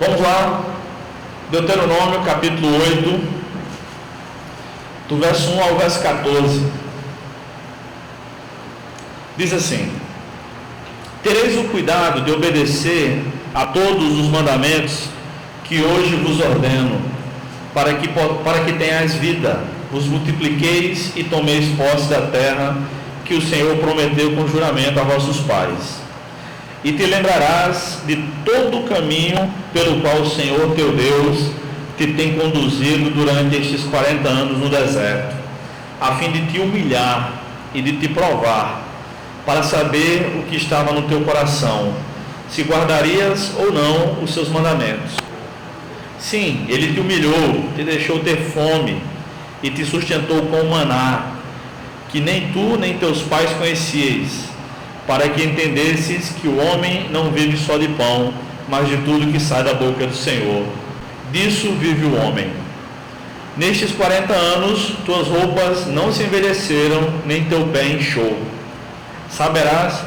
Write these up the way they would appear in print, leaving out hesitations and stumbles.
Vamos lá, Deuteronômio capítulo 8, do verso 1 ao verso 14. Diz assim: Tereis o cuidado de obedecer a todos os mandamentos que hoje vos ordeno, para que tenhais vida, vos multipliqueis e tomeis posse da terra que o Senhor prometeu com juramento a vossos pais. E te lembrarás de todo o caminho pelo qual o Senhor teu Deus te tem conduzido durante estes 40 anos no deserto, a fim de te humilhar e de te provar, para saber o que estava no teu coração, se guardarias ou não os seus mandamentos. Sim, ele te humilhou, te deixou ter fome e te sustentou com maná, que nem tu nem teus pais conhecieis, para que entendesses que o homem não vive só de pão, mas de tudo que sai da boca do Senhor. Disso vive o homem. Nestes 40 anos, tuas roupas não se envelheceram, nem teu pé inchou. Saberás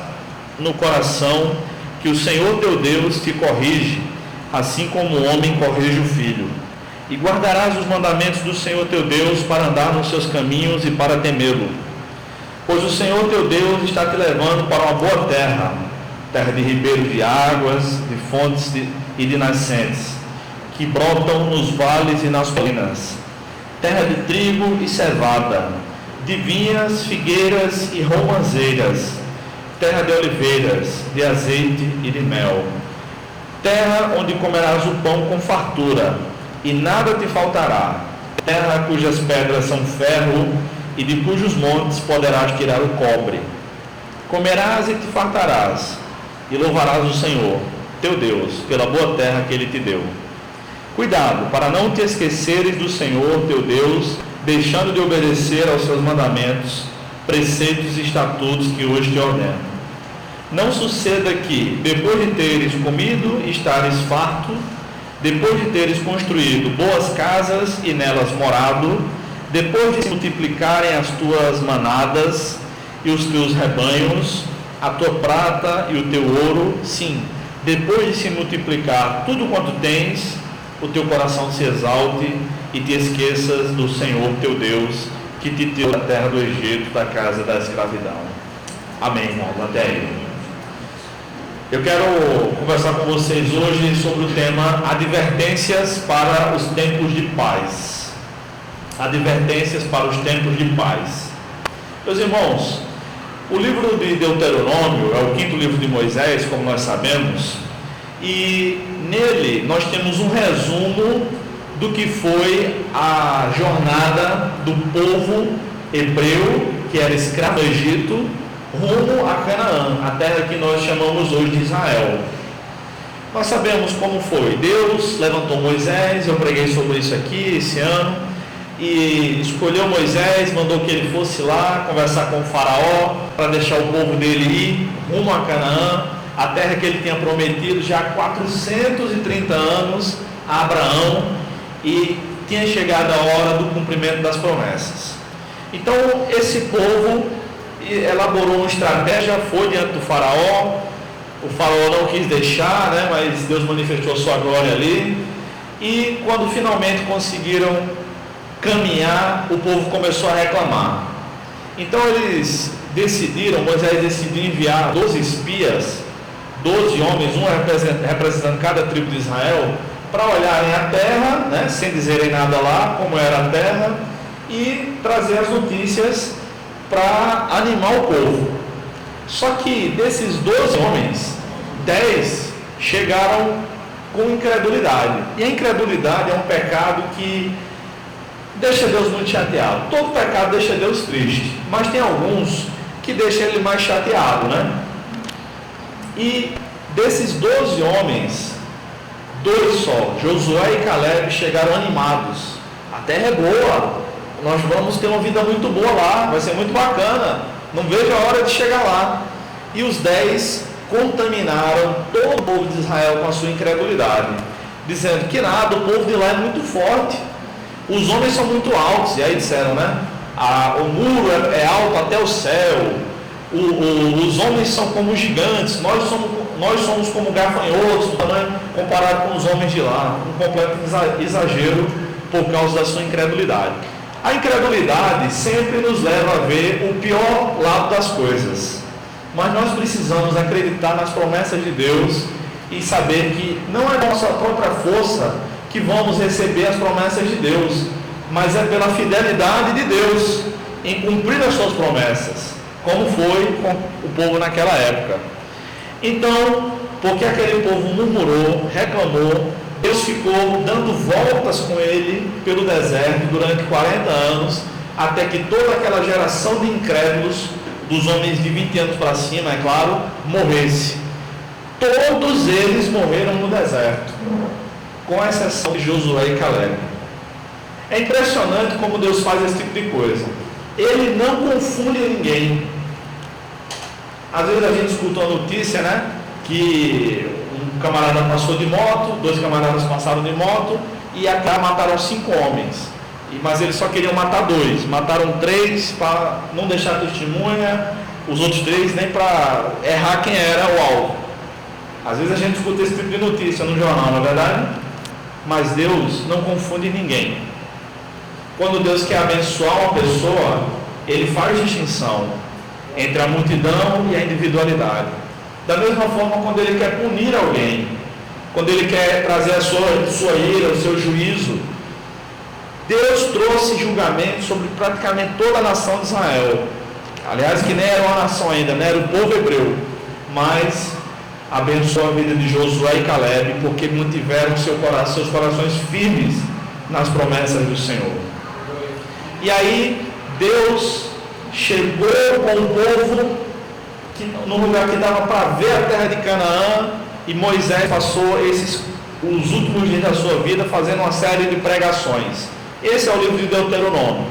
no coração que o Senhor teu Deus te corrige, assim como o homem corrige o filho. E guardarás os mandamentos do Senhor teu Deus para andar nos seus caminhos e para temê-lo. Pois o Senhor teu Deus está te levando para uma boa terra, terra de ribeiros de águas, de fontes e de nascentes, que brotam nos vales e nas colinas, terra de trigo e cevada, de vinhas, figueiras e romãzeiras, terra de oliveiras, de azeite e de mel, terra onde comerás o pão com fartura, e nada te faltará, terra cujas pedras são ferro, e de cujos montes poderás tirar o cobre. Comerás e te fartarás, e louvarás o Senhor, teu Deus, pela boa terra que Ele te deu. Cuidado, para não te esqueceres do Senhor, teu Deus, deixando de obedecer aos seus mandamentos, preceitos e estatutos que hoje te ordeno. Não suceda que, depois de teres comido e estares farto, depois de teres construído boas casas e nelas morado, depois de se multiplicarem as tuas manadas e os teus rebanhos, a tua prata e o teu ouro, sim, depois de se multiplicar tudo quanto tens, o teu coração se exalte e te esqueças do Senhor teu Deus, que te tirou da terra do Egito, da casa da escravidão. Amém, irmãos, até aí. Eu quero conversar com vocês hoje sobre o tema advertências para os tempos de paz. Advertências para os tempos de paz. Meus irmãos, o livro de Deuteronômio é o 5º livro de Moisés, como nós sabemos, e nele nós temos um resumo do que foi a jornada do povo hebreu, que era escravo do Egito, rumo a Canaã, a terra que nós chamamos hoje de Israel. Nós sabemos como foi. Deus levantou Moisés, eu preguei sobre isso aqui esse ano, e escolheu Moisés, mandou que ele fosse lá conversar com o faraó, para deixar o povo dele ir rumo a Canaã, a terra que ele tinha prometido já há 430 anos a Abraão, e tinha chegado a hora do cumprimento das promessas. Então esse povo elaborou uma estratégia, foi diante do faraó, o faraó não quis deixar, mas Deus manifestou sua glória ali, e quando finalmente conseguiram caminhar, o povo começou a reclamar. Então Moisés decidiu enviar 12 espias, 12 homens, um representando cada tribo de Israel, para olharem a terra, sem dizerem nada lá, como era a terra, e trazer as notícias para animar o povo. Só que desses 12 homens, 10 chegaram com incredulidade. E a incredulidade é um pecado que deixa Deus muito chateado. Todo pecado deixa Deus triste, mas tem alguns que deixam ele mais chateado, E desses 12 homens, 2 só, Josué e Caleb, chegaram animados. A terra é boa, nós vamos ter uma vida muito boa lá, vai ser muito bacana, não vejo a hora de chegar lá. E os 10 contaminaram todo o povo de Israel com a sua incredulidade, dizendo que nada, o povo de lá é muito forte, os homens são muito altos. E aí disseram, o muro é alto até o céu, os homens são como gigantes, nós somos nós somos como gafanhotos do tamanho comparado com os homens de lá, um completo exagero por causa da sua incredulidade. A incredulidade sempre nos leva a ver o pior lado das coisas, mas nós precisamos acreditar nas promessas de Deus e saber que não é nossa própria força que vamos receber as promessas de Deus, mas é pela fidelidade de Deus em cumprir as suas promessas, como foi com o povo naquela época. Então, porque aquele povo murmurou, reclamou, Deus ficou dando voltas com ele pelo deserto durante 40 anos, até que toda aquela geração de incrédulos, dos homens de 20 anos para cima, é claro, morresse. Todos eles morreram no deserto, com exceção de Josué e Caleb. É impressionante como Deus faz esse tipo de coisa. Ele não confunde ninguém. Às vezes a gente escuta uma notícia, né, que um camarada passou de moto, 2 camaradas passaram de moto e até mataram 5 homens. Mas eles só queriam matar 2, mataram 3 para não deixar testemunha, os outros 3 nem para errar quem era o alvo. Às vezes a gente escuta esse tipo de notícia no jornal, não é verdade? Mas Deus não confunde ninguém. Quando Deus quer abençoar uma pessoa, Ele faz distinção entre a multidão e a individualidade. Da mesma forma, quando Ele quer punir alguém, quando Ele quer trazer a sua ira, o seu juízo, Deus trouxe julgamento sobre praticamente toda a nação de Israel. Aliás, que nem era uma nação ainda, não era o povo hebreu, mas abençoou a vida de Josué e Caleb, porque mantiveram seus corações firmes nas promessas do Senhor. E aí Deus chegou com o povo no lugar que dava para ver a terra de Canaã, e Moisés passou os últimos dias da sua vida fazendo uma série de pregações. Esse é o livro de Deuteronômio.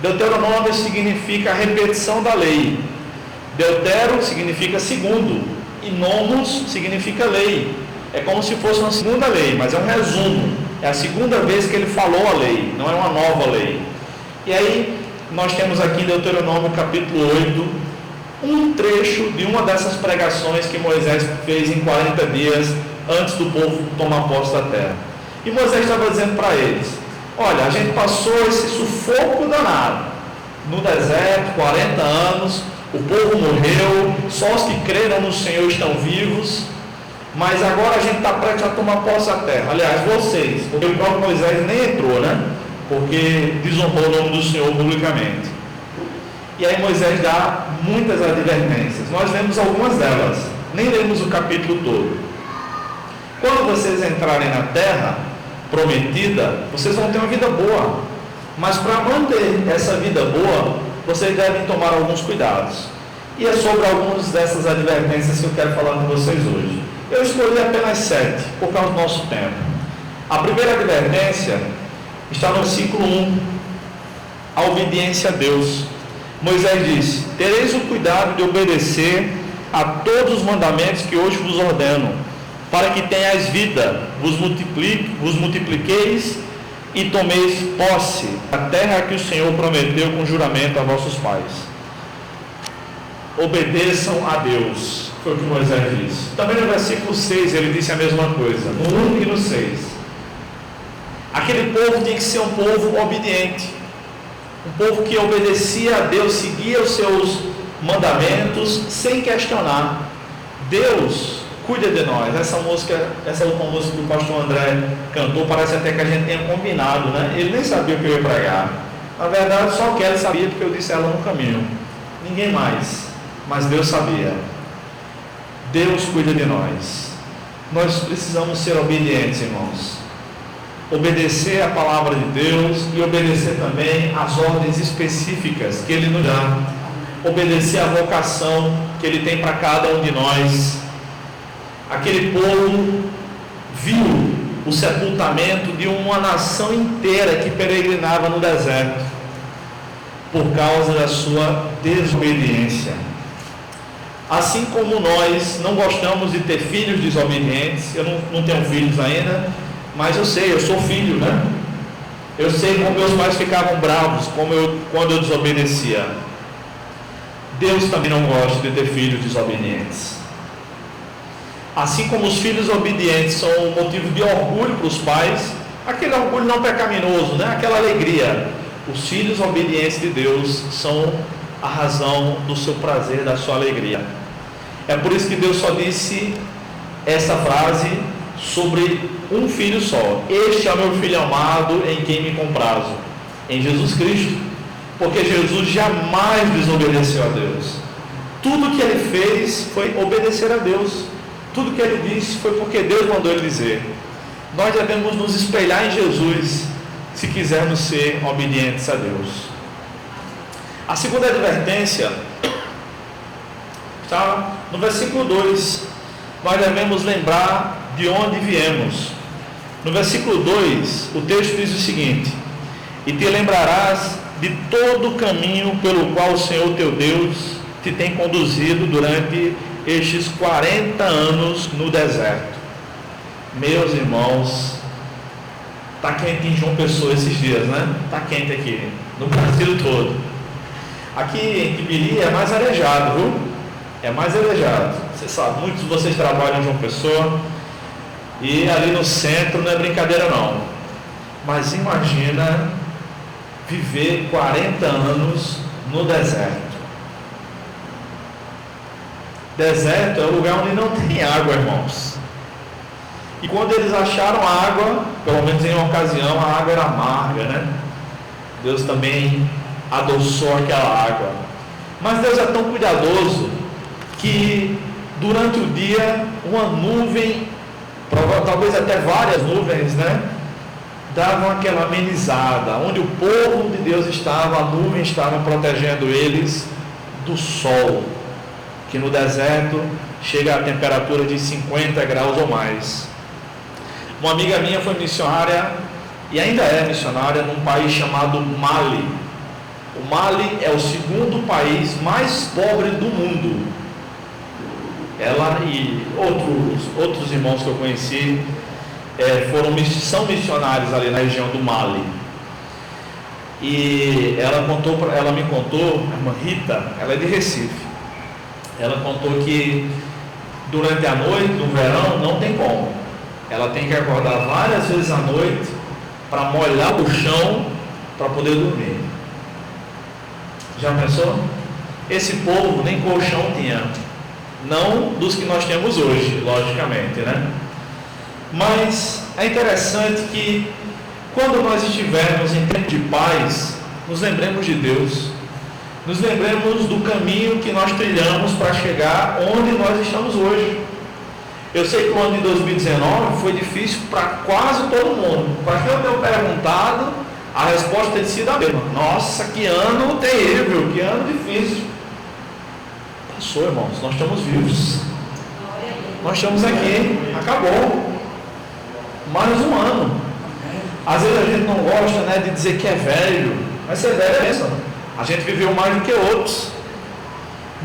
Deuteronômio significa repetição da lei. Deutero significa segundo, e nomos significa lei. É como se fosse uma segunda lei, mas é um resumo. É a segunda vez que ele falou a lei, não é uma nova lei. E aí nós temos aqui em Deuteronômio capítulo 8, um trecho de uma dessas pregações que Moisés fez em 40 dias antes do povo tomar posse da terra. E Moisés estava dizendo para eles: olha, a gente passou esse sufoco danado no deserto, 40 anos, o povo morreu, só os que creram no Senhor estão vivos, mas agora a gente está prestes a tomar posse da terra. Aliás, vocês, porque o próprio Moisés nem entrou, né? Porque desonrou o nome do Senhor publicamente. E aí Moisés dá muitas advertências. Nós lemos algumas delas, nem lemos o capítulo todo. Quando vocês entrarem na terra prometida, vocês vão ter uma vida boa, mas para manter essa vida boa, vocês devem tomar alguns cuidados. E é sobre algumas dessas advertências que eu quero falar com vocês hoje. Eu escolhi apenas 7, por causa do nosso tempo. A primeira advertência está no versículo 1, a obediência a Deus. Moisés disse: tereis o cuidado de obedecer a todos os mandamentos que hoje vos ordeno, para que tenhais vida, vos multipliqueis e tomeis posse da terra que o Senhor prometeu com juramento a vossos pais. Obedeçam a Deus, foi o que Moisés disse. Também no versículo 6 ele disse a mesma coisa, no 1 e no 6. Aquele povo tinha que ser um povo obediente, um povo que obedecia a Deus, seguia os seus mandamentos sem questionar. Deus cuida de nós. Essa última música que o pastor André cantou, parece até que a gente tenha combinado, né? Ele nem sabia o que eu ia pregar. Na verdade, só que ele sabia porque eu disse ela no caminho. Ninguém mais, mas Deus sabia. Deus cuida de nós. Nós precisamos ser obedientes, irmãos. Obedecer a palavra de Deus e obedecer também às ordens específicas que Ele nos dá. Obedecer à vocação que Ele tem para cada um de nós. Aquele povo viu o sepultamento de uma nação inteira que peregrinava no deserto por causa da sua desobediência. Assim como nós não gostamos de ter filhos desobedientes, eu não tenho filhos ainda, mas eu sei, eu sou filho, né? Eu sei como meus pais ficavam bravos quando eu desobedecia. Deus também não gosta de ter filhos desobedientes. Assim como os filhos obedientes são um motivo de orgulho para os pais, aquele orgulho não pecaminoso, né? Aquela alegria. Os filhos obedientes de Deus são a razão do seu prazer, da sua alegria. É por isso que Deus só disse essa frase sobre um filho só: este é o meu filho amado, em quem me comprazo, em Jesus Cristo. Porque Jesus jamais desobedeceu a Deus. Tudo que ele fez foi obedecer a Deus. Tudo que ele disse foi porque Deus mandou ele dizer. Nós devemos nos espelhar em Jesus se quisermos ser obedientes a Deus. A segunda advertência está no versículo 2. Nós devemos lembrar de onde viemos. No versículo 2, o texto diz o seguinte: e te lembrarás de todo o caminho pelo qual o Senhor teu Deus te tem conduzido durante estes 40 anos no deserto. Meus irmãos, está quente em João Pessoa esses dias, né? Está quente aqui, no Brasil todo. Aqui em Tibiri é mais arejado, viu? É mais arejado. Você sabe, muitos de vocês trabalham em João Pessoa, e ali no centro não é brincadeira não. Mas imagina viver 40 anos no deserto. Deserto é o lugar onde não tem água, irmãos. E quando eles acharam água, pelo menos em uma ocasião, a água era amarga, né? Deus também adoçou aquela água. Mas Deus é tão cuidadoso que durante o dia uma nuvem, talvez até várias nuvens, né, davam aquela amenizada. Onde o povo de Deus estava, a nuvem estava protegendo eles do sol, que no deserto chega a temperatura de 50 graus ou mais. Uma amiga minha foi missionária, e ainda é missionária, num país chamado Mali. O Mali é o segundo país mais pobre do mundo. Ela e outros irmãos que eu conheci são missionários ali na região do Mali. E ela me contou, a irmã Rita, ela é de Recife. Ela contou que durante a noite, no verão, não tem como. Ela tem que acordar várias vezes à noite para molhar o chão para poder dormir. Já pensou? Esse povo nem colchão tinha. Não dos que nós temos hoje, logicamente, né? Mas é interessante que quando nós estivermos em tempo de paz, nos lembremos de Deus. Nos lembremos do caminho que nós trilhamos para chegar onde nós estamos hoje. Eu sei que o ano de 2019 foi difícil para quase todo mundo. Para quem eu tenho perguntado, a resposta tem sido a mesma: nossa, que ano terrível, que ano difícil. Passou, irmãos, nós estamos vivos. Nós estamos aqui, acabou. Mais um ano. Às vezes a gente não gosta, né, de dizer que é velho, mas ser velho é mesmo. A gente viveu mais do que outros.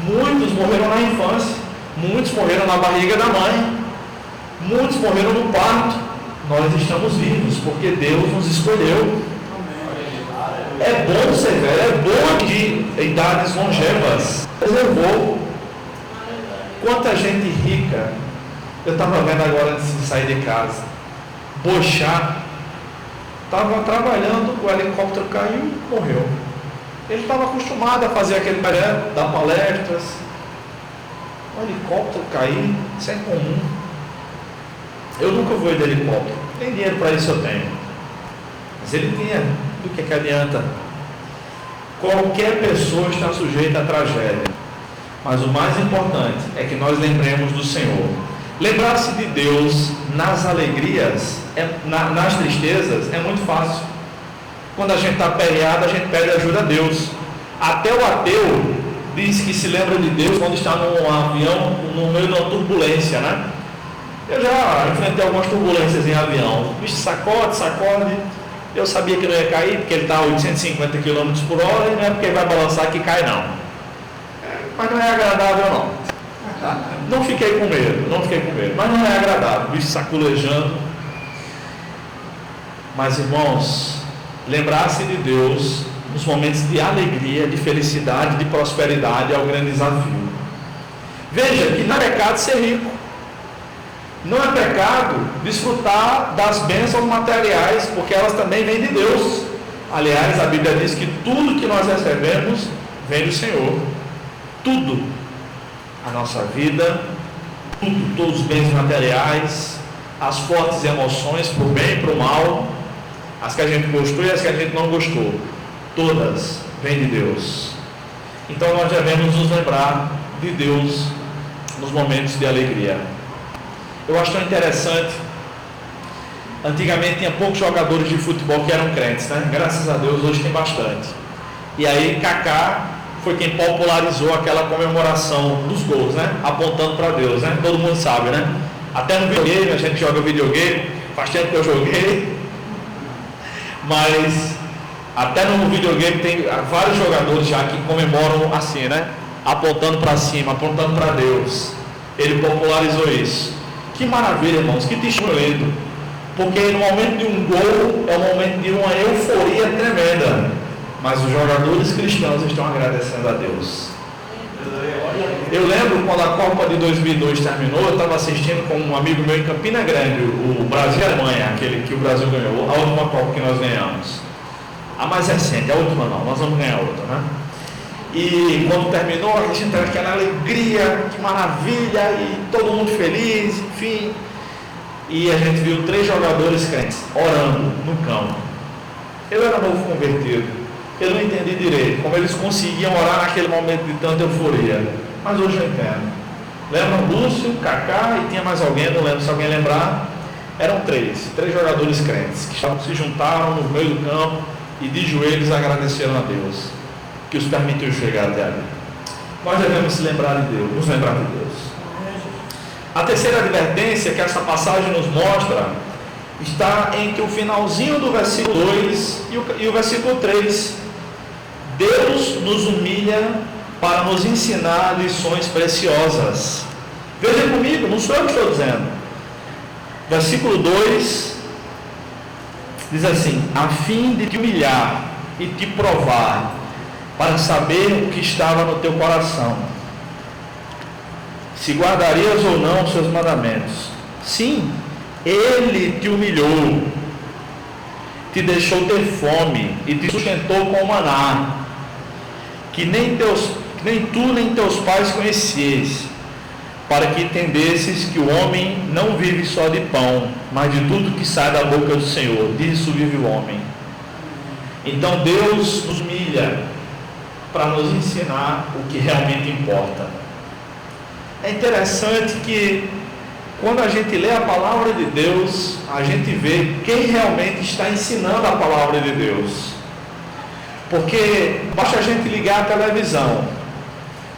Muitos morreram na infância, muitos morreram na barriga da mãe, muitos morreram no parto. Nós estamos vivos porque Deus nos escolheu. É bom ser velho, é bom de idades longevas. Preservou. Quanta gente rica. Eu estava vendo agora antes de sair de casa. Boixá estava trabalhando, o helicóptero caiu e morreu. Ele estava acostumado a fazer aquele dar palestras. O helicóptero cair, isso é comum. Eu nunca voei de helicóptero, nem dinheiro para isso eu tenho. Mas ele tinha, do que adianta? Qualquer pessoa está sujeita a tragédia. Mas o mais importante é que nós lembremos do Senhor. Lembrar-se de Deus nas alegrias, nas tristezas, é muito fácil. Quando a gente está aperreado, a gente pede ajuda a Deus. Até o ateu diz que se lembra de Deus quando está num avião, no meio de uma turbulência, né? Eu já enfrentei algumas turbulências em avião. O bicho sacode. Eu sabia que não ia cair, porque ele está a 850 km por hora, e não é porque ele vai balançar que cai, não. Mas não é agradável, não. Tá? Não fiquei com medo, mas não é agradável. O bicho saculejando. Mas, irmãos, lembrar-se de Deus nos momentos de alegria, de felicidade, de prosperidade é o grande desafio. Veja que não é pecado ser rico. Não é pecado desfrutar das bênçãos materiais, porque elas também vêm de Deus. Aliás, a Bíblia diz que tudo que nós recebemos vem do Senhor. Tudo. A nossa vida, tudo, todos os bens materiais, as fortes emoções, para o bem e para o mal, as que a gente gostou e as que a gente não gostou, todas vêm de Deus. Então nós devemos nos lembrar de Deus nos momentos de alegria. Eu acho tão interessante. Antigamente tinha poucos jogadores de futebol que eram crentes, né? Graças a Deus hoje tem bastante. E aí Kaká foi quem popularizou aquela comemoração dos gols, né? Apontando para Deus, né? Todo mundo sabe, né? Até no videogame, a gente joga videogame, faz tempo que eu joguei, mas até no videogame tem vários jogadores já que comemoram assim, né? Apontando para cima, apontando para Deus. Ele popularizou isso. Que maravilha, irmãos, que testemunho, porque no momento de um gol é o momento de uma euforia tremenda, mas os jogadores cristãos estão agradecendo a Deus. Eu lembro quando a Copa de 2002 terminou, eu estava assistindo com um amigo meu em Campina Grande, o Brasil e Alemanha, aquele que o Brasil ganhou, a última Copa que nós ganhamos, a mais recente, a última não, nós vamos ganhar outra, né? E quando terminou, a gente teve aquela alegria, que maravilha, e todo mundo feliz, enfim. E a gente viu 3 jogadores crentes orando no campo. Eu era novo convertido, eu não entendi direito como eles conseguiam orar naquele momento de tanta euforia, mas hoje eu entendo. Lembram Lúcio, Kaká e tinha mais alguém, não lembro se alguém lembrar. Eram 3 jogadores crentes que se juntaram no meio do campo e de joelhos agradeceram a Deus que os permitiu chegar até ali. Nós devemos se lembrar de Deus, nos lembrar de Deus. A terceira advertência que essa passagem nos mostra está entre o finalzinho do versículo 2 e o versículo 3. Deus nos humilha para nos ensinar lições preciosas. Veja comigo, não sou eu que estou dizendo. Versículo 2 diz assim: a fim de te humilhar e te provar, para saber o que estava no teu coração, se guardarias ou não os seus mandamentos. Sim, Ele te humilhou, te deixou ter fome e te sustentou com maná, que nem tu nem teus pais conhecias, para que entendesses que o homem não vive só de pão, mas de tudo que sai da boca do Senhor. Disso vive o homem. Então Deus nos humilha para nos ensinar o que realmente importa. É interessante que quando a gente lê a palavra de Deus, a gente vê quem realmente está ensinando a palavra de Deus. Porque basta a gente ligar a televisão,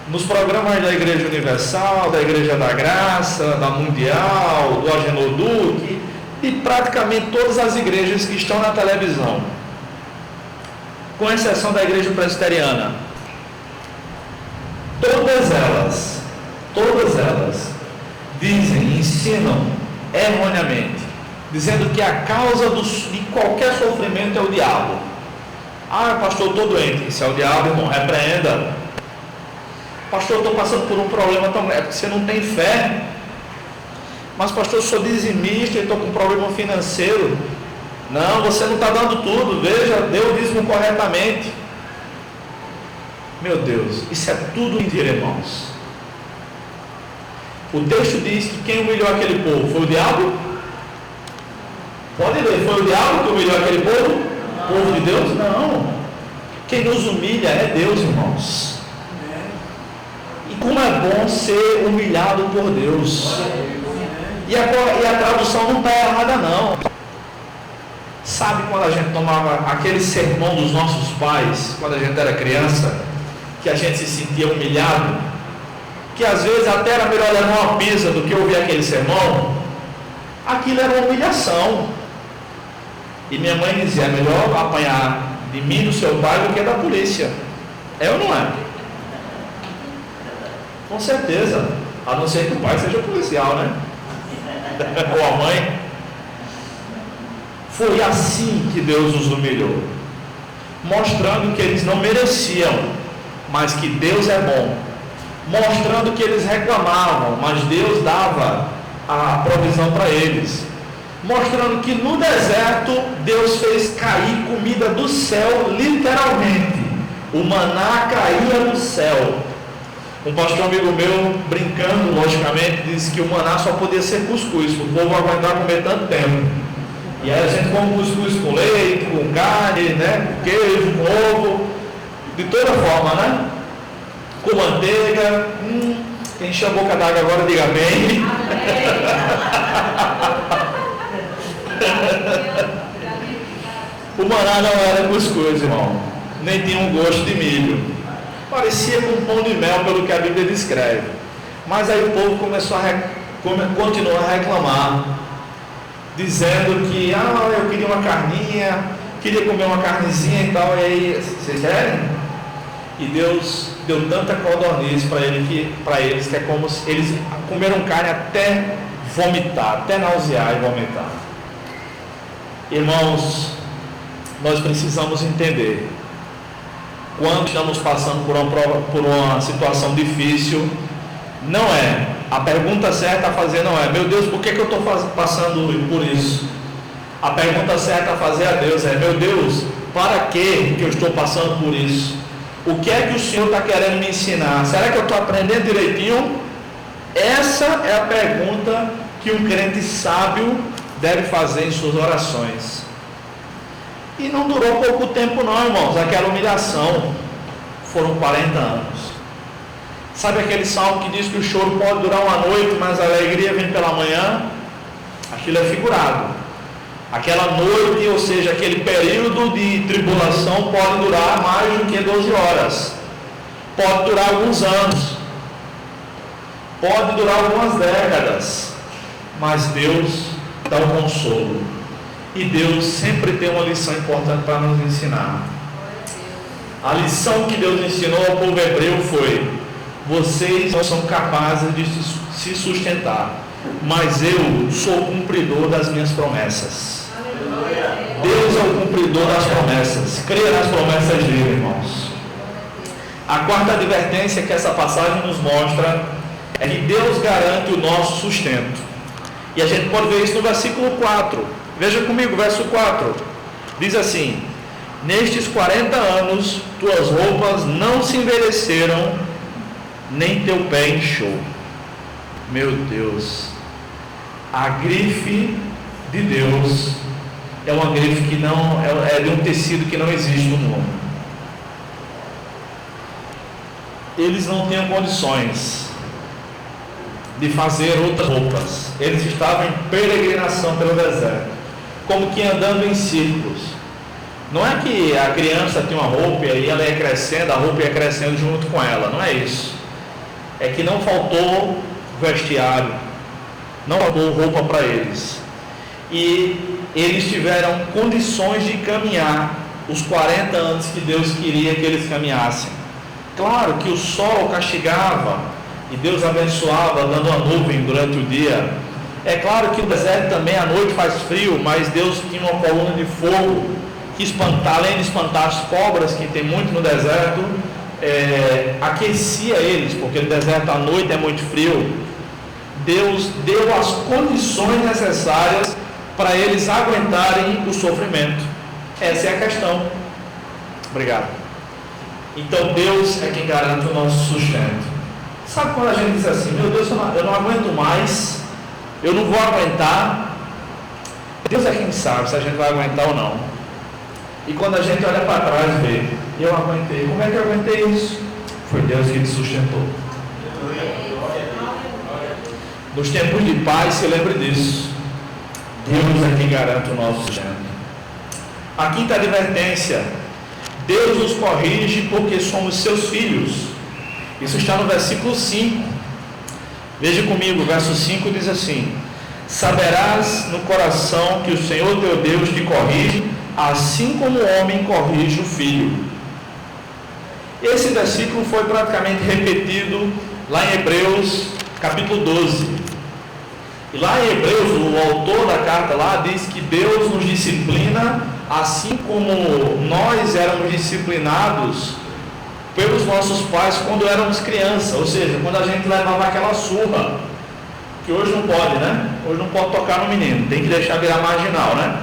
nos programas da Igreja Universal, da Igreja da Graça, da Mundial, do Agenor Duque, e praticamente todas as igrejas que estão na televisão, com exceção da Igreja Presbiteriana, todas elas dizem, ensinam erroneamente, dizendo que a causa de qualquer sofrimento é o diabo. Ah, pastor, eu estou doente. Isso é o diabo, irmão, repreenda. Pastor, eu estou passando por um problema tão grande, é porque você não tem fé. Mas pastor, eu sou dizimista e estou com um problema financeiro. Não, você não está dando tudo. Veja, dê o dízimo corretamente. Meu Deus, isso é tudo mentira, irmãos. O texto diz que quem humilhou aquele povo foi o diabo? Pode ler, foi o diabo que humilhou aquele povo? O povo de Deus? Não. Quem nos humilha é Deus, irmãos. E como é bom ser humilhado por Deus. E a tradução não está errada, não. Sabe quando a gente tomava aquele sermão dos nossos pais, quando a gente era criança, que a gente se sentia humilhado, que às vezes até era melhor levar uma pizza do que ouvir aquele sermão? Aquilo era uma humilhação. E minha mãe dizia, é melhor apanhar de mim do seu pai do que da polícia. É ou não é? Com certeza. A não ser que o pai seja policial, né? Ou a mãe. Foi assim que Deus os humilhou, mostrando que eles não mereciam, mas que Deus é bom, mostrando que eles reclamavam, mas Deus dava, a provisão para eles, mostrando que no deserto Deus fez cair comida do céu, literalmente. O maná caía do céu. Um pastor amigo meu, brincando logicamente, disse que o maná só podia ser cuscuz, para o povo aguentar comer tanto tempo. E aí a gente come cuscuz com leite, com carne, né, com queijo, com ovo, de toda forma, né? Com manteiga. Quem enche a boca d'água agora, diga amém. O maná não era cuscuz, irmão, nem tinha um gosto de milho, parecia com pão de mel, pelo que a Bíblia descreve. Mas aí o povo continuou a reclamar, dizendo que eu queria uma carninha, queria comer uma carnezinha e tal. E aí, vocês querem? E Deus deu tanta codorniz para eles que é como se eles comeram carne até vomitar, até nausear e vomitar. Irmãos, nós precisamos entender, quando estamos passando por uma situação difícil, não é, a pergunta certa a fazer não é, meu Deus, por que eu estou passando por isso? A pergunta certa a fazer a Deus é, meu Deus, para que eu estou passando por isso? O que é que o Senhor está querendo me ensinar? Será que eu estou aprendendo direitinho? Essa é a pergunta que um crente sábio deve fazer em suas orações. E não durou pouco tempo não, irmãos, aquela humilhação. Foram 40 anos. Sabe aquele salmo que diz que o choro pode durar uma noite, mas a alegria vem pela manhã? Aquilo é figurado. Aquela noite, ou seja, aquele período de tribulação pode durar mais do que 12 horas. Pode durar alguns anos. Pode durar algumas décadas. Mas Deus dá um consolo. E Deus sempre tem uma lição importante para nos ensinar. A lição que Deus ensinou ao povo hebreu foi: vocês não são capazes de se sustentar, mas eu sou o cumpridor das minhas promessas. Deus é o cumpridor das promessas. Creia nas promessas dele, irmãos. A quarta advertência que essa passagem nos mostra é que Deus garante o nosso sustento. E a gente pode ver isso no versículo 4. Veja comigo, verso 4. Diz assim: nestes 40 anos tuas roupas não se envelheceram, nem teu pé inchou. Meu Deus, a grife de Deus é uma grife que não é de um tecido que não existe no mundo. Eles não tinham condições de fazer outras roupas. Eles estavam em peregrinação pelo deserto, como que andando em círculos. Não é que a criança tem uma roupa e aí ela ia crescendo, a roupa ia crescendo junto com ela, não é isso. É que não faltou vestiário, não faltou roupa para eles. E eles tiveram condições de caminhar os 40 anos que Deus queria que eles caminhassem. Claro que o sol castigava e Deus abençoava dando uma nuvem durante o dia. É claro que no deserto também à noite faz frio, mas Deus tinha uma coluna de fogo que além de espantar as cobras, que tem muito no deserto, aquecia eles, porque no deserto à noite é muito frio. Deus deu as condições necessárias para eles aguentarem o sofrimento. Essa é a questão. Obrigado. Então Deus é quem garante o nosso sustento. Sabe quando a gente diz assim, meu Deus, eu não aguento mais, eu não vou aguentar? Deus é quem sabe se a gente vai aguentar ou não. E quando a gente olha para trás e vê, eu aguentei. Como é que eu aguentei isso? Foi Deus que te sustentou. Nos tempos de paz, se lembre disso. Deus é quem garante o nosso sustento. A quinta advertência: Deus nos corrige porque somos seus filhos. Isso está no versículo 5. Veja comigo, o verso 5 diz assim: saberás no coração que o Senhor teu Deus te corrige, assim como o homem corrige o filho. Esse versículo foi praticamente repetido lá em Hebreus capítulo 12. E lá em Hebreus, o autor da carta lá diz que Deus nos disciplina assim como nós éramos disciplinados pelos nossos pais quando éramos crianças, ou seja, quando a gente levava aquela surra, que hoje não pode, né? Hoje não pode tocar no menino, tem que deixar virar marginal, né?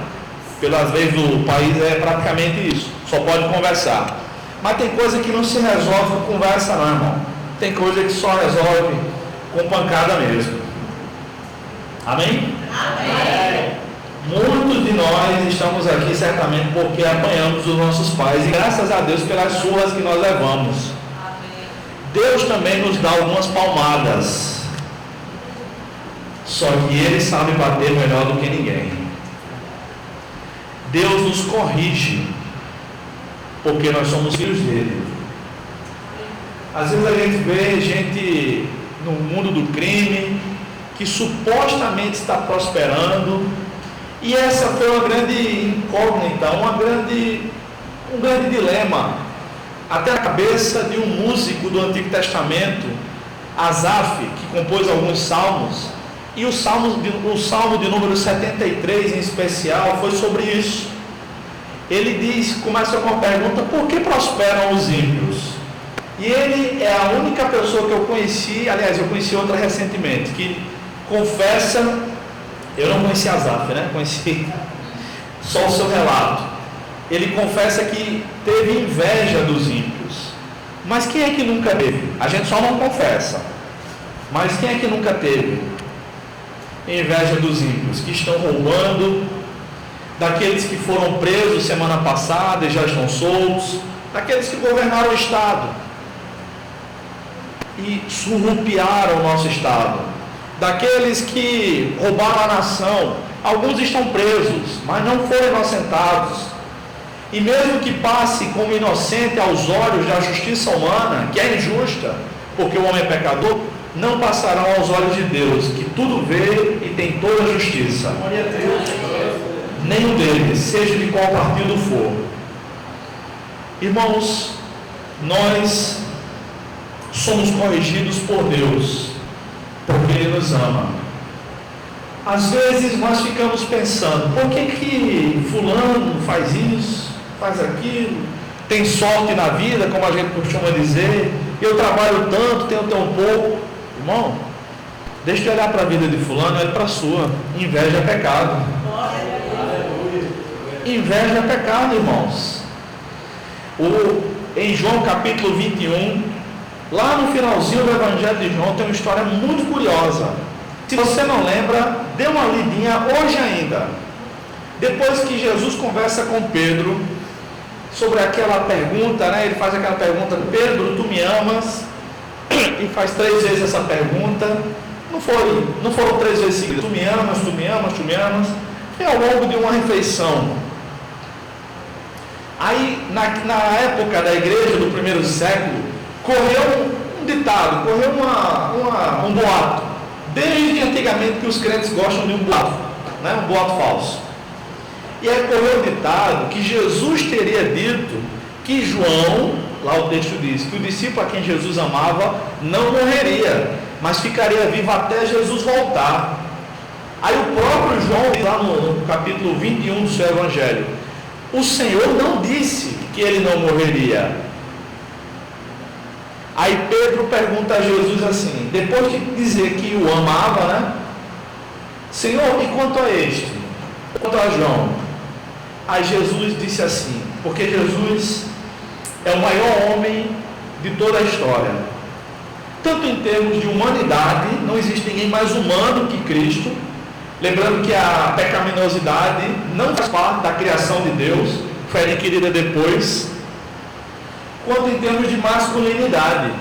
Pelas leis do país é praticamente isso, só pode conversar. Mas tem coisa que não se resolve com conversa não, irmão. Tem coisa que só resolve com pancada mesmo. Amém? Amém. Muitos de nós estamos aqui certamente porque apanhamos os nossos pais e graças a Deus pelas surras que nós levamos. Amém. Deus também nos dá algumas palmadas. Só que Ele sabe bater melhor do que ninguém. Deus nos corrige porque nós somos filhos dele. Às vezes a gente vê gente no mundo do crime que supostamente está prosperando, e essa foi uma grande incógnita, um grande dilema até a cabeça de um músico do Antigo Testamento, Asaf, que compôs alguns salmos, e o salmo de número 73 em especial foi sobre isso. Ele começa com a pergunta: por que prosperam os ímpios? E ele é a única pessoa que eu conheci, aliás, eu conheci outra recentemente, que confessa, eu não conheci Asaf, né? Conheci só o seu relato. Ele confessa que teve inveja dos ímpios. Mas quem é que nunca teve? A gente só não confessa. Mas quem é que nunca teve inveja dos ímpios, que estão roubando, daqueles que foram presos semana passada e já estão soltos, daqueles que governaram o Estado e surrupiaram o nosso Estado, daqueles que roubaram a nação. Alguns estão presos, mas não foram inocentados, e mesmo que passe como inocente aos olhos da justiça humana, que é injusta, porque o homem é pecador, não passarão aos olhos de Deus, que tudo vê e tem toda a justiça. Nenhum deles, seja de qual partido for. Irmãos, nós somos corrigidos por Deus, porque Ele nos ama. Às vezes nós ficamos pensando: por que fulano faz isso, faz aquilo, tem sorte na vida, como a gente costuma dizer, eu trabalho tanto, tenho tão pouco. Irmão, deixa eu olhar para a vida de fulano, olha para a sua. Inveja é pecado. Inveja é pecado, irmãos. Em João capítulo 21, lá no finalzinho do Evangelho de João, tem uma história muito curiosa. Se você não lembra, dê uma lidinha hoje ainda. Depois que Jesus conversa com Pedro sobre aquela pergunta, né? Ele faz aquela pergunta: Pedro, tu me amas? E faz 3 vezes essa pergunta. Não foram 3 vezes seguidas. Tu me amas, tu me amas, tu me amas. E ao longo de uma refeição. Aí, na época da igreja do primeiro século, correu um ditado, correu um boato. Desde antigamente que os crentes gostam de um boato, né? Um boato falso. E aí correu o ditado que Jesus teria dito que João, lá o texto diz, que o discípulo a quem Jesus amava não morreria, mas ficaria vivo até Jesus voltar. Aí o próprio João diz lá no capítulo 21 do seu Evangelho: o Senhor não disse que ele não morreria. Aí Pedro pergunta a Jesus assim, depois de dizer que o amava, né? Senhor, e quanto a este? Quanto a João? Aí Jesus disse assim, porque Jesus é o maior homem de toda a história. Tanto em termos de humanidade, não existe ninguém mais humano que Cristo. Lembrando que a pecaminosidade não faz parte da criação de Deus, foi adquirida depois. Quanto em termos de masculinidade,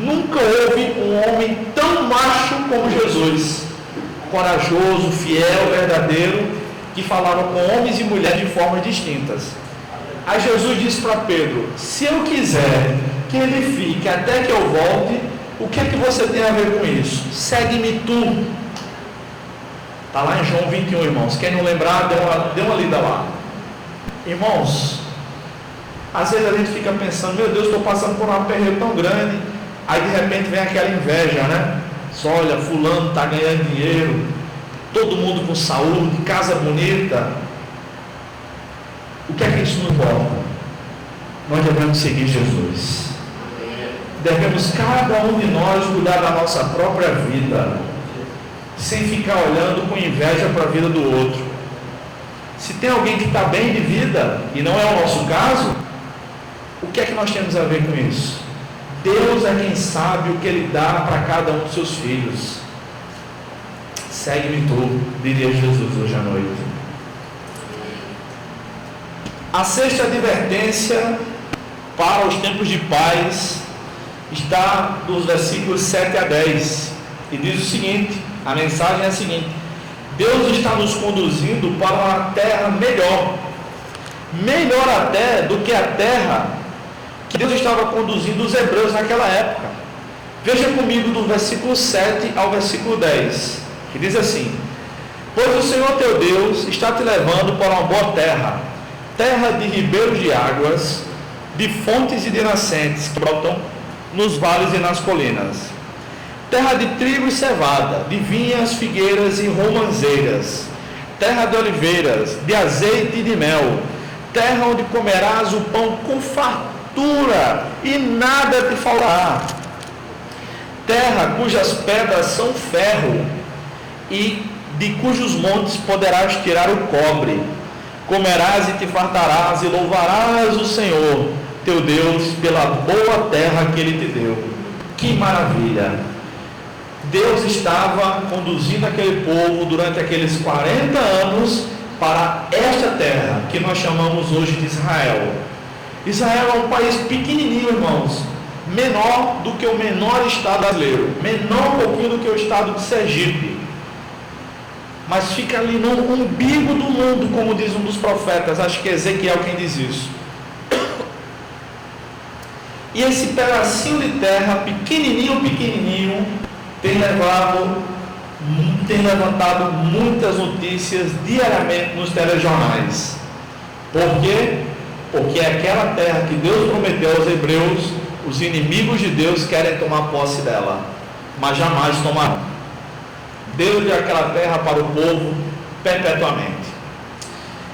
nunca houve um homem tão macho como Jesus, corajoso, fiel, verdadeiro, que falava com homens e mulheres de formas distintas. Aí Jesus disse para Pedro: se eu quiser que ele fique até que eu volte, o que é que você tem a ver com isso? Segue-me tu. Está lá em João 21, irmãos. Quem não lembrar, dê uma lida lá. Irmãos, às vezes a gente fica pensando: meu Deus, estou passando por um aperreio tão grande. Aí de repente vem aquela inveja, né? Só olha, fulano está ganhando dinheiro, todo mundo com saúde, casa bonita. O que é que isso nos importa? Nós devemos seguir Jesus. Devemos cada um de nós cuidar da nossa própria vida. sem ficar olhando com inveja para a vida do outro. Se tem alguém que está bem de vida, e não é o nosso caso, o que é que nós temos a ver com isso? Deus é quem sabe o que Ele dá para cada um dos seus filhos. Segue-me tu, diria Jesus hoje à noite. A sexta advertência para os tempos de paz está dos versículos 7 a 10, e diz o seguinte, a mensagem é a seguinte: Deus está nos conduzindo para uma terra melhor até do que a terra que Deus estava conduzindo os hebreus naquela época. Veja comigo do versículo 7 ao versículo 10, que diz assim: Pois o Senhor teu Deus está te levando para uma boa terra, terra de ribeiros de águas, de fontes e de nascentes que brotam nos vales e nas colinas, terra de trigo e cevada, de vinhas, figueiras e romanzeiras, terra de oliveiras, de azeite e de mel, terra onde comerás o pão com fartura e nada te faltará, terra cujas pedras são ferro e de cujos montes poderás tirar o cobre. Comerás e te fartarás e louvarás o Senhor teu Deus pela boa terra que Ele te deu. Que maravilha! Deus estava conduzindo aquele povo durante aqueles 40 anos para esta terra que nós chamamos hoje de Israel. Israel é um país pequenininho, irmãos, menor do que o menor estado brasileiro, menor um pouquinho do que o estado de Sergipe, mas fica ali no umbigo do mundo, como diz um dos profetas, acho que é Ezequiel quem diz isso. E esse pedacinho de terra, pequenininho, tem levantado muitas notícias diariamente nos telejornais. Por quê? Porque é aquela terra que Deus prometeu aos hebreus, os inimigos de Deus querem tomar posse dela, mas jamais tomarão. Deus deu aquela terra para o povo perpetuamente.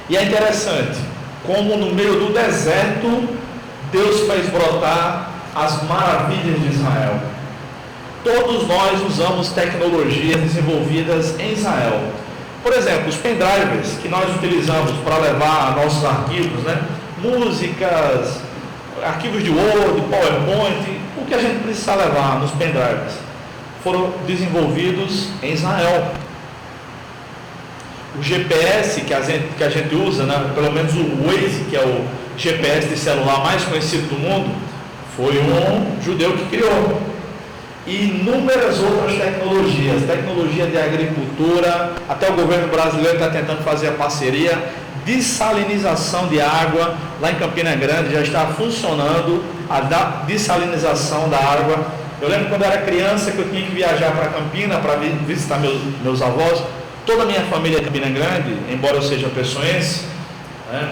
E é interessante como no meio do deserto Deus fez brotar as maravilhas de Israel. Todos nós usamos tecnologias desenvolvidas em Israel. Por exemplo, os pendrives que nós utilizamos para levar nossos arquivos, músicas, arquivos de Word, PowerPoint, o que a gente precisa levar nos pendrives, foram desenvolvidos em Israel. O GPS que a gente usa, pelo menos o Waze, que é o GPS de celular mais conhecido do mundo, foi um judeu que criou. E inúmeras outras tecnologias, tecnologia de agricultura, até o governo brasileiro está tentando fazer a parceria, dessalinização de água, lá em Campina Grande já está funcionando a dessalinização da água. Eu lembro quando eu era criança que eu tinha que viajar para Campina para visitar meus avós. Toda a minha família é Campina Grande, embora eu seja pessoense,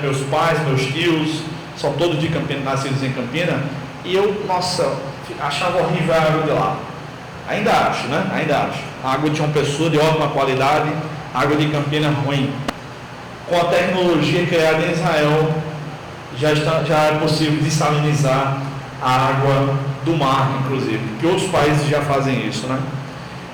meus pais, meus tios, são todos de Campina, nascidos em Campina, e eu, achava horrível a água de lá. Ainda acho, Ainda acho. A água de uma pessoa de ótima qualidade, a água de Campina ruim. Com a tecnologia criada em Israel, já é possível dessalinizar a água do mar, inclusive, que outros países já fazem isso,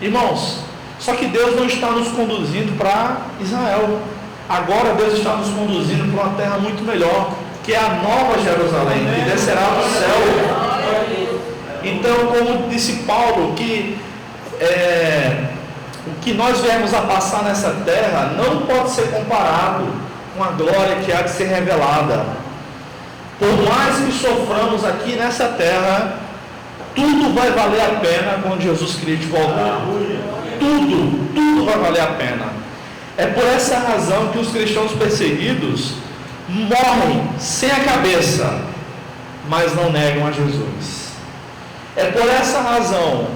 Irmãos, só que Deus não está nos conduzindo para Israel. Agora Deus está nos conduzindo para uma terra muito melhor, que é a Nova Jerusalém, que descerá do céu. Então, como disse Paulo, que o que nós viemos a passar nessa terra não pode ser comparado com a glória que há de ser revelada. Por mais que soframos aqui nessa terra, tudo vai valer a pena quando Jesus Cristo voltar. Tudo vai valer a pena. É por essa razão que os cristãos perseguidos morrem sem a cabeça, mas não negam a Jesus. É por essa razão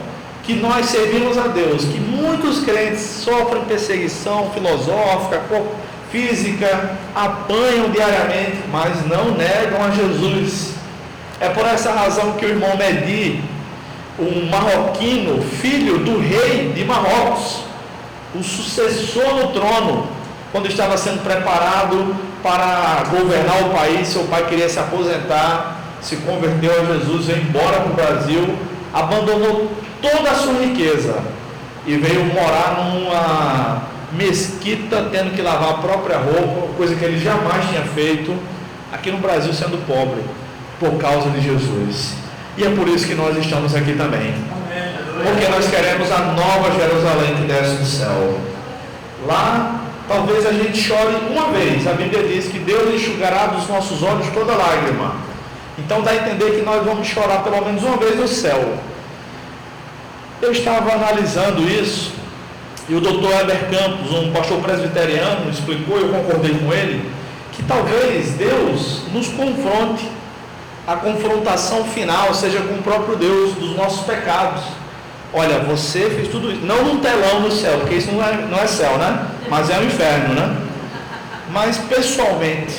que nós servimos a Deus, que muitos crentes sofrem perseguição filosófica, física, apanham diariamente, mas não negam a Jesus. É por essa razão que o irmão Mehdi, um marroquino, filho do rei de Marrocos, o sucessor no trono, quando estava sendo preparado para governar o país, seu pai queria se aposentar, se converteu a Jesus, veio embora para o Brasil, abandonou toda a sua riqueza e veio morar numa mesquita, tendo que lavar a própria roupa, coisa que ele jamais tinha feito aqui no Brasil, sendo pobre, por causa de Jesus. E é por isso que nós estamos aqui também, porque nós queremos a nova Jerusalém que desce do céu. Lá talvez a gente chore uma vez. A Bíblia diz que Deus enxugará dos nossos olhos toda lágrima. Então dá a entender que nós vamos chorar pelo menos uma vez no céu. Eu estava analisando isso, e o Dr. Heber Campos, um pastor presbiteriano, explicou, eu concordei com ele, que talvez Deus nos confronte. A confrontação final seja com o próprio Deus dos nossos pecados. Olha, você fez tudo isso, não num telão no céu, porque isso não é céu, né? Mas é o inferno, né? Mas pessoalmente,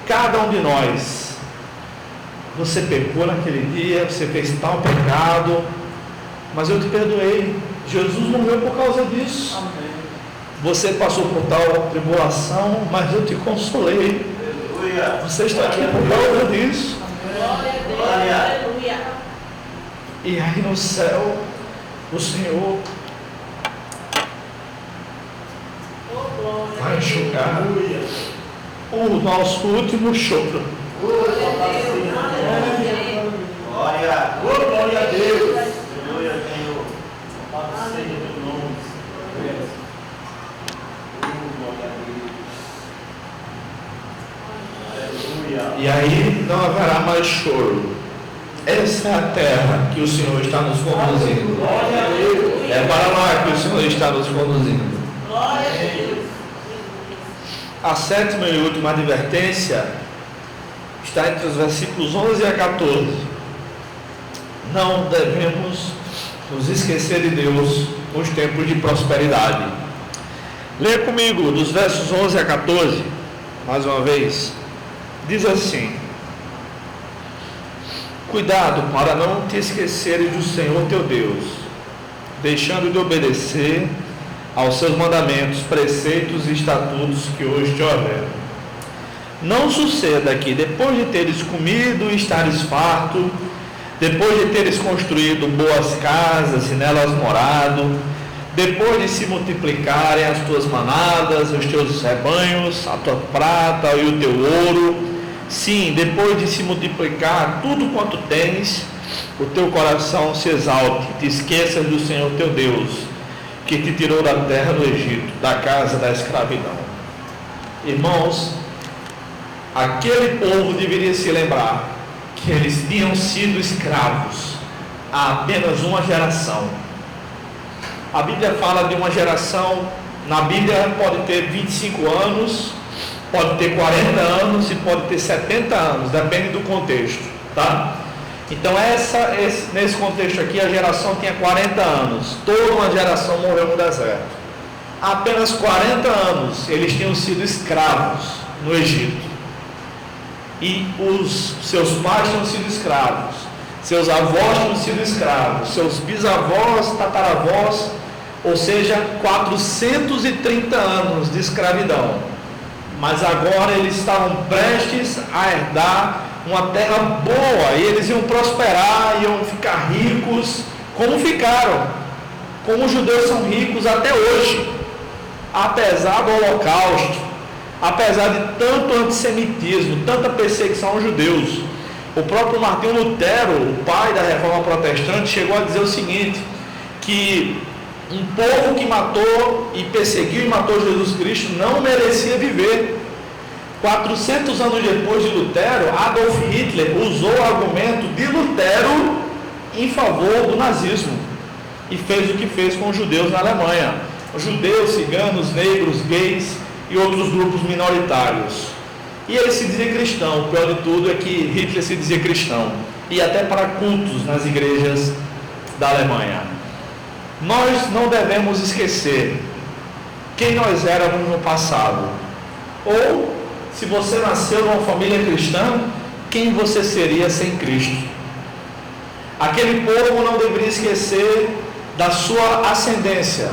cada um de nós, você pecou naquele dia, você fez tal pecado, mas eu te perdoei. Jesus morreu por causa disso. Amém. Você passou por tal tribulação, mas eu te consolei. Aleluia. Você está aqui por causa disso. Glória a Deus. E aí no céu, o Senhor vai enxugar o nosso último choro. Glória a Deus. E aí não haverá mais choro. Essa é a terra que o Senhor está nos conduzindo. É para lá que o Senhor está nos conduzindo. A sétima e última advertência está entre os versículos 11 a 14. Não devemos nos esquecer de Deus nos tempos de prosperidade. Leia comigo dos versos 11 a 14, mais uma vez. Diz assim: cuidado para não te esqueceres do Senhor teu Deus, deixando de obedecer aos seus mandamentos, preceitos e estatutos que hoje te ordeno. Não suceda que, depois de teres comido e estares farto, depois de teres construído boas casas e nelas morado, depois de se multiplicarem as tuas manadas, os teus rebanhos, a tua prata e o teu ouro, sim, depois de se multiplicar tudo quanto tens, o teu coração se exalte, te esqueças do Senhor teu Deus, que te tirou da terra do Egito, da casa da escravidão. Irmãos, aquele povo deveria se lembrar que eles tinham sido escravos há apenas uma geração. A Bíblia fala de uma geração, na Bíblia pode ter 25 anos, pode ter 40 anos e pode ter 70 anos, depende do contexto, tá? Então nesse contexto aqui a geração tinha 40 anos, toda uma geração morreu no deserto. Há apenas 40 anos eles tinham sido escravos no Egito. E os seus pais tinham sido escravos, seus avós tinham sido escravos, seus bisavós, tataravós, ou seja, 430 anos de escravidão. Mas agora eles estavam prestes a herdar uma terra boa, e eles iam prosperar, iam ficar ricos, como ficaram, como os judeus são ricos até hoje, apesar do Holocausto, apesar de tanto antissemitismo, tanta perseguição aos judeus. O próprio Martinho Lutero, o pai da Reforma Protestante, chegou a dizer o seguinte, que um povo que matou e perseguiu e matou Jesus Cristo não merecia viver. 400 anos depois de Lutero, Adolf Hitler usou o argumento de Lutero em favor do nazismo e fez o que fez com os judeus na Alemanha. Os judeus, ciganos, negros, gays e outros grupos minoritários. E ele se dizia cristão. O pior de tudo é que Hitler se dizia cristão, e até para cultos nas igrejas da Alemanha. Nós não devemos esquecer quem nós éramos no passado, ou, se você nasceu numa família cristã, quem você seria sem Cristo. Aquele povo não deveria esquecer da sua ascendência.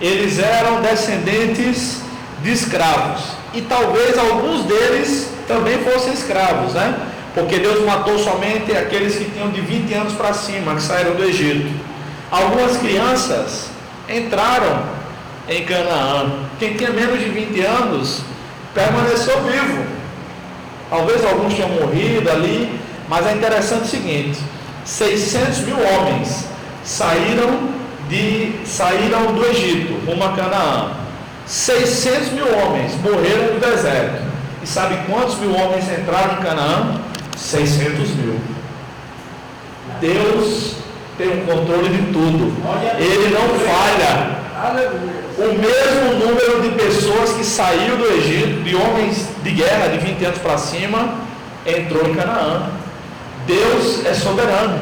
Eles eram descendentes de escravos, e talvez alguns deles também fossem escravos, né? Porque Deus matou somente aqueles que tinham de 20 anos para cima, que saíram do Egito. Algumas crianças entraram em Canaã. Quem tinha menos de 20 anos permaneceu vivo. Talvez alguns tenham morrido ali, mas é interessante o seguinte: 600 mil homens saíram do Egito rumo a Canaã. 600 mil homens morreram no deserto. E sabe quantos mil homens entraram em Canaã? 600 mil. Deus tem o controle de tudo. Ele não falha. O mesmo número de pessoas que saiu do Egito, de homens de guerra de 20 anos para cima, entrou em Canaã. Deus é soberano.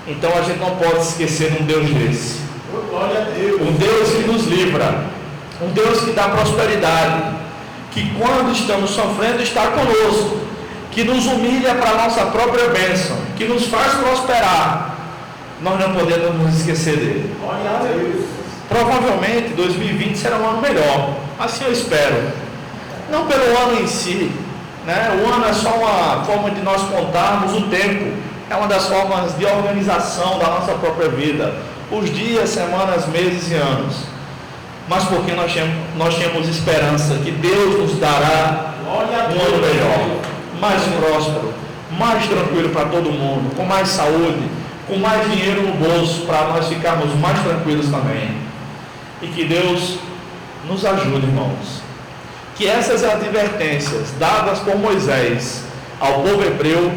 Então a gente não pode esquecer de um Deus desse. Um Deus que nos livra, um Deus que dá prosperidade, que quando estamos sofrendo está conosco, que nos humilha para a nossa própria bênção, que nos faz prosperar. Nós não podemos nos esquecer dele. Provavelmente 2020 será um ano melhor, assim eu espero. Não pelo ano em si, né? O ano é só uma forma de nós contarmos o tempo, é uma das formas de organização da nossa própria vida, os dias, semanas, meses e anos. Mas porque nós temos esperança que Deus nos dará um ano melhor, mais próspero, mais tranquilo para todo mundo, com mais saúde, com mais dinheiro no bolso, para nós ficarmos mais tranquilos também. E que Deus nos ajude, irmãos. Que essas advertências dadas por Moisés ao povo hebreu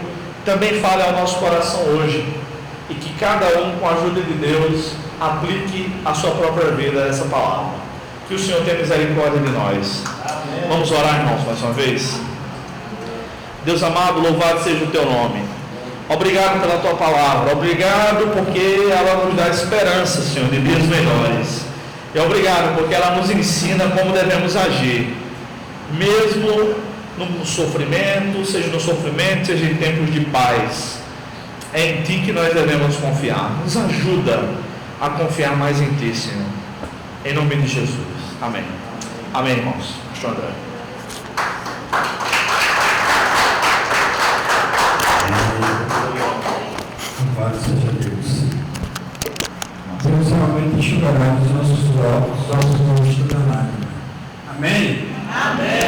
também falem ao nosso coração hoje. E que cada um, com a ajuda de Deus, aplique a sua própria vida a essa palavra. Que o Senhor tenha misericórdia de nós. Amém. Vamos orar, irmãos, mais uma vez. Deus amado, louvado seja o teu nome. Obrigado pela tua palavra. Obrigado porque ela nos dá esperança, Senhor, de dias melhores. E obrigado porque ela nos ensina como devemos agir, mesmo no sofrimento, seja em tempos de paz. É em Ti que nós devemos confiar. Nos ajuda a confiar mais em Ti, Senhor. Em nome de Jesus. Amém. Amém, irmãos. Pastor André. Louvado seja Deus. Deus realmente enxugará os nossos olhos da lágrima. Amém? Amém.